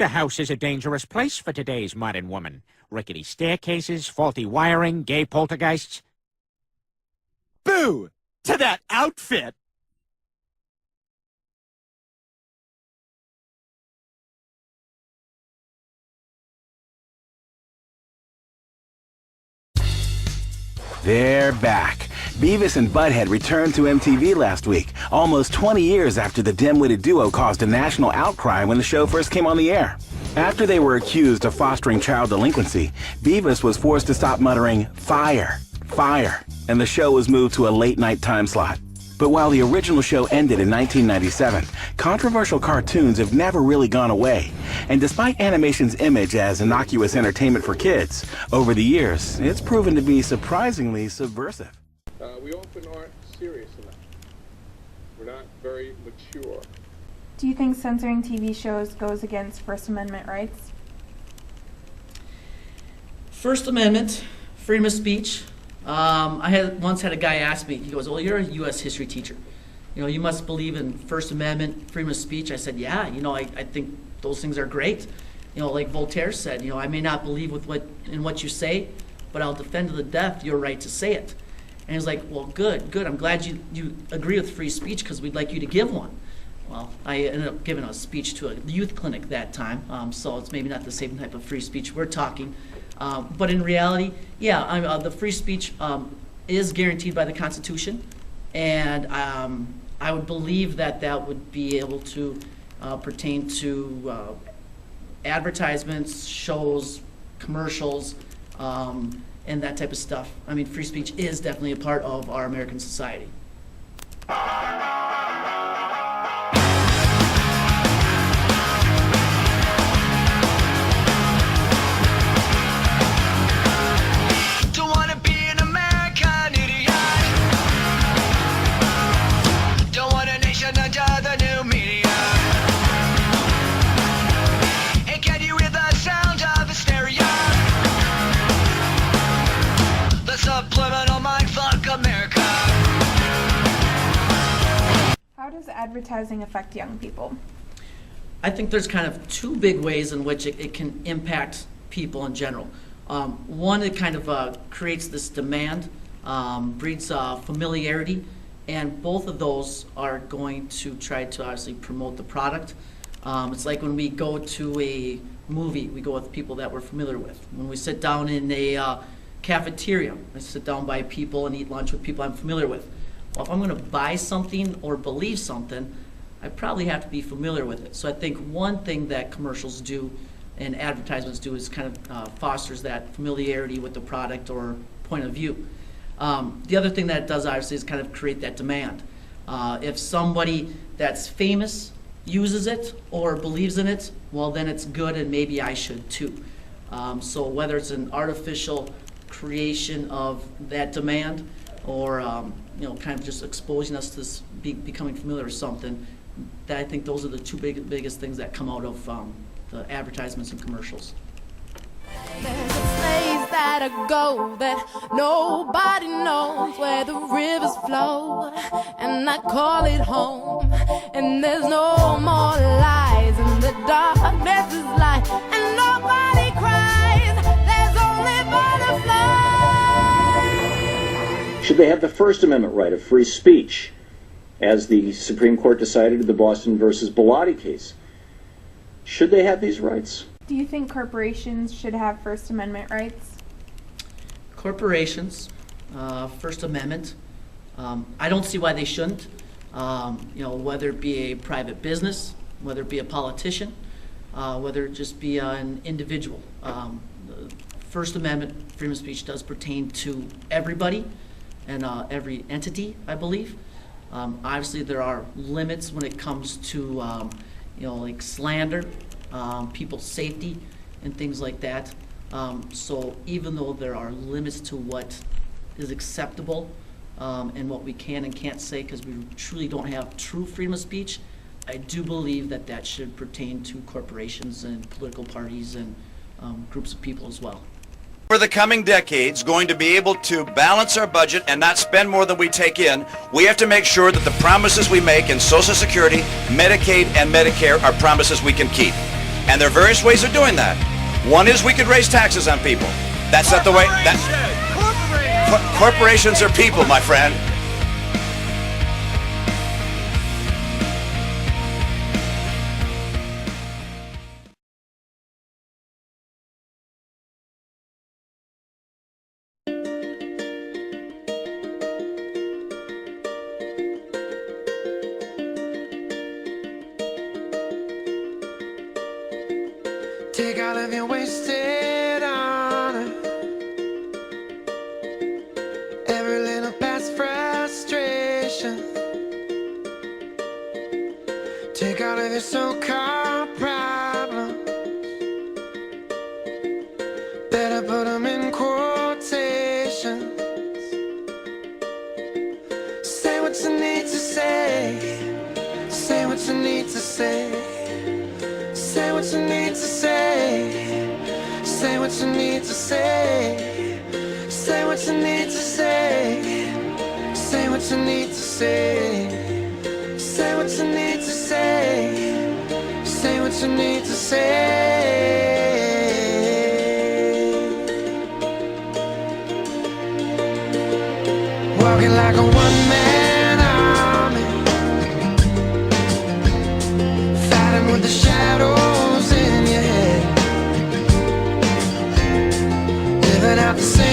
The house is a dangerous place for today's modern woman. Rickety staircases, faulty wiring, gay poltergeists. Boo! To that outfit! They're back. Beavis and Butthead returned to MTV last week, almost 20 years after the dim-witted duo caused a national outcry when the show first came on the air. After they were accused of fostering child delinquency, Beavis was forced to stop muttering, "Fire, fire," and the show was moved to a late-night time slot. But while the original show ended in 1997, controversial cartoons have never really gone away. And despite animation's image as innocuous entertainment for kids, over the years, it's proven to be surprisingly subversive. We often aren't serious enough. We're not very mature. Do you think censoring TV shows goes against First Amendment rights? First Amendment, freedom of speech. I once had a guy ask me, he goes, "Well, you're a U.S. history teacher. You must believe in First Amendment, freedom of speech." I said, "Yeah, I think those things are great. Like Voltaire said, I may not believe in what you say, but I'll defend to the death your right to say it." And he's like, "Well, good. I'm glad you agree with free speech because we'd like you to give one." Well, I ended up giving a speech to a youth clinic that time, so it's maybe not the same type of free speech we're talking. But in reality, yeah, the free speech is guaranteed by the Constitution, and I would believe that would be able to pertain to advertisements, shows, commercials, and that type of stuff. I mean, free speech is definitely a part of our American society. How does advertising affect young people? I think there's kind of two big ways in which it can impact people in general. One, it kind of creates this demand, breeds familiarity, and both of those are going to try to obviously promote the product. It's like when we go to a movie, we go with people that we're familiar with. When we sit down in a cafeteria, I sit down by people and eat lunch with people I'm familiar with. Well, if I'm going to buy something or believe something, I probably have to be familiar with it. So I think one thing that commercials do and advertisements do is kind of fosters that familiarity with the product or point of view. The other thing that it does obviously is kind of create that demand. If somebody that's famous uses it or believes in it, well then it's good and maybe I should too. So whether it's an artificial creation of that demand or kind of just exposing us to this, becoming familiar with something, that I think those are the two biggest things that come out of the advertisements and commercials. There's a place that go that nobody knows where the rivers flow, and I call it home. And there's no more lies, and the darkness is light, and nobody cries. There's only butterflies. Should they have the First Amendment right of free speech, as the Supreme Court decided in the Boston versus Bilotti case? Should they have these rights? Do you think corporations should have First Amendment rights? Corporations, First Amendment, I don't see why they shouldn't. Whether it be a private business, whether it be a politician, whether it just be an individual. The First Amendment, freedom of speech, does pertain to everybody and every entity, I believe. Obviously, there are limits when it comes to, like slander, people's safety, and things like that. So even though there are limits to what is acceptable and what we can and can't say, because we truly don't have true freedom of speech, I do believe that should pertain to corporations and political parties and groups of people as well. For the coming decades, going to be able to balance our budget and not spend more than we take in, we have to make sure that the promises we make in Social Security, Medicaid, and Medicare are promises we can keep. And there are various ways of doing that. One is we could raise taxes on people. That's not the way. Corporations are people, my friend. Take all of your wasted honor, every little past frustration. Take all of your so-called problems, better put them in quotations. Say what you need to say, say what you need to say. Say what you need to say, say what you need to say, say what you need to say, say what you need to say, say what you need to say, say what you need to say. Walking like a one-man army, fighting with the shadows in your head, living out the same